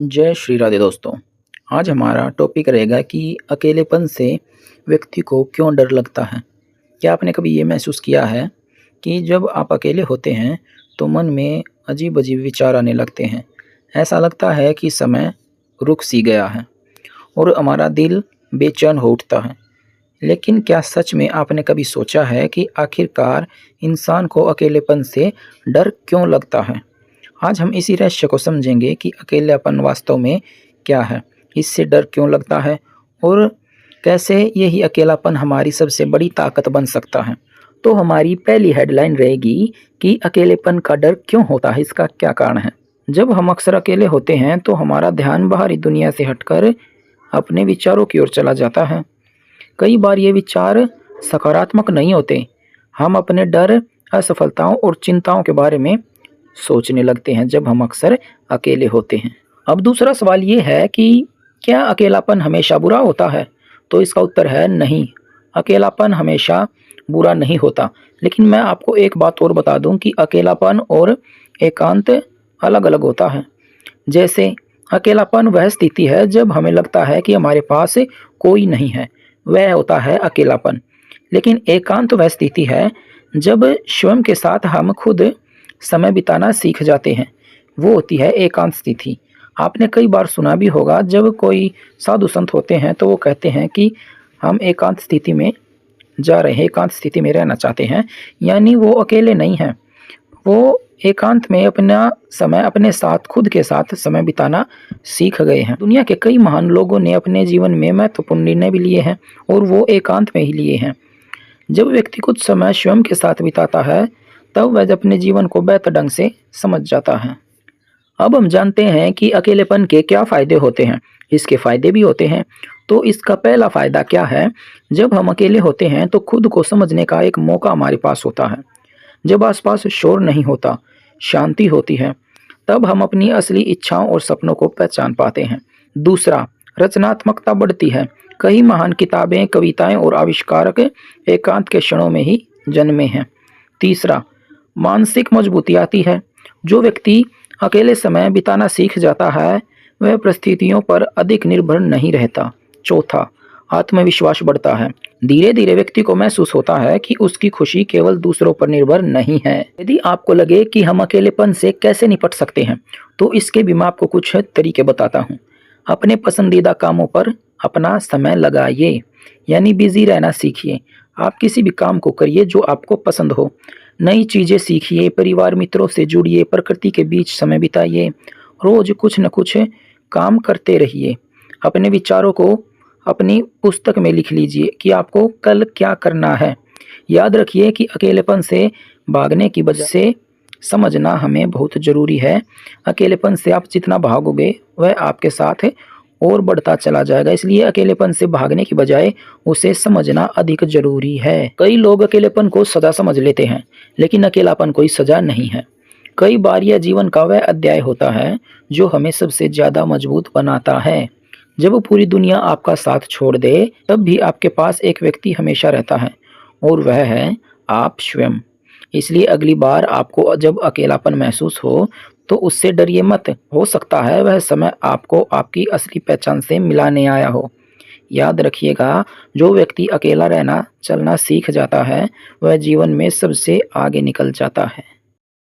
जय श्री राधे दोस्तों। आज हमारा टॉपिक रहेगा कि अकेलेपन से व्यक्ति को क्यों डर लगता है। क्या आपने कभी ये महसूस किया है कि जब आप अकेले होते हैं तो मन में अजीब-अजीब विचार आने लगते हैं। ऐसा लगता है कि समय रुक सी गया है और हमारा दिल बेचैन हो उठता है। लेकिन क्या सच में आपने कभी सोचा है कि आखिरकार इंसान को अकेलेपन से डर क्यों लगता है? आज हम इसी रहस्य को समझेंगे कि अकेलापन वास्तव में क्या है, इससे डर क्यों लगता है और कैसे यही अकेलापन हमारी सबसे बड़ी ताकत बन सकता है। तो हमारी पहली हेडलाइन रहेगी कि अकेलेपन का डर क्यों होता है, इसका क्या कारण है। जब हम अक्सर अकेले होते हैं तो हमारा ध्यान बाहरी दुनिया से हटकर अपने विचारों की ओर चला जाता है। कई बार ये विचार सकारात्मक नहीं होते। हम अपने डर, असफलताओं और चिंताओं के बारे में सोचने लगते हैं जब हम अक्सर अकेले होते हैं। अब दूसरा सवाल ये है कि क्या अकेलापन हमेशा बुरा होता है? तो इसका उत्तर है नहीं। अकेलापन हमेशा बुरा नहीं होता। लेकिन मैं आपको एक बात और बता दूं कि अकेलापन और एकांत अलग-अलग होता है। जैसे अकेलापन वह स्थिति है जब हमें लगता है कि हमारे पास कोई नहीं है, वह होता है अकेलापन। लेकिन एकांत वह स्थिति है जब स्वयं के साथ हम खुद समय बिताना सीख जाते हैं, वो होती है एकांत स्थिति। आपने कई बार सुना भी होगा जब कोई साधु संत होते हैं तो वो कहते हैं कि हम एकांत स्थिति में जा रहे हैं, एकांत स्थिति में रहना चाहते हैं, यानी वो अकेले नहीं हैं। वो एकांत में अपना समय अपने साथ, खुद के साथ समय बिताना सीख गए हैं। दुनिया के कई महान लोगों ने अपने जीवन में महत्वपूर्ण निर्णय भी लिए हैं और वो एकांत में ही लिए हैं। जब व्यक्ति कुछ समय स्वयं के साथ बिताता है तब वह अपने जीवन को बेहतर ढंग से समझ जाता है। अब हम जानते हैं कि अकेलेपन के क्या फ़ायदे होते हैं। इसके फ़ायदे भी होते हैं। तो इसका पहला फ़ायदा क्या है? जब हम अकेले होते हैं तो खुद को समझने का एक मौका हमारे पास होता है। जब आसपास शोर नहीं होता, शांति होती है, तब हम अपनी असली इच्छाओं और सपनों को पहचान पाते हैं। दूसरा, रचनात्मकता बढ़ती है। कई महान किताबें, कविताएं और आविष्कारक एकांत के क्षणों में ही जन्मे हैं। तीसरा, मानसिक मजबूती आती है। जो व्यक्ति अकेले समय बिताना सीख जाता है वह परिस्थितियों पर अधिक निर्भर नहीं रहता। चौथा, आत्मविश्वास बढ़ता है। धीरे धीरे व्यक्ति को महसूस होता है कि उसकी खुशी केवल दूसरों पर निर्भर नहीं है। यदि आपको लगे कि हम अकेलेपन से कैसे निपट सकते हैं तो इसके भी मैं आपको कुछ तरीके बताता हूँ। अपने पसंदीदा कामों पर अपना समय लगाइए, यानी बिजी रहना सीखिए। आप किसी भी काम को करिए जो आपको पसंद हो। नई चीज़ें सीखिए, परिवार मित्रों से जुड़िए, प्रकृति के बीच समय बिताइए। रोज कुछ न कुछ काम करते रहिए। अपने विचारों को अपनी पुस्तक में लिख लीजिए कि आपको कल क्या करना है। याद रखिए कि अकेलेपन से भागने की बजाय से समझना हमें बहुत ज़रूरी है। अकेलेपन से आप जितना भागोगे वह आपके साथ और बढ़ता चला जाएगा। इसलिए अकेलेपन से भागने की बजाय उसे समझना अधिक जरूरी है। कई लोग अकेलेपन को सजा समझ लेते हैं, लेकिन अकेलापन कोई सजा नहीं है। कई बार यह जीवन का वह अध्याय होता है जो हमें सबसे ज्यादा मजबूत बनाता है। जब पूरी दुनिया आपका साथ छोड़ दे तब भी आपके पास एक व्यक्ति हमेशा रहता है और वह है आप स्वयं। इसलिए अगली बार आपको जब अकेलापन महसूस हो तो उससे डरिए मत। हो सकता है वह समय आपको आपकी असली पहचान से मिलाने आया हो। याद रखिएगा, जो व्यक्ति अकेला रहना चलना सीख जाता है वह जीवन में सबसे आगे निकल जाता है।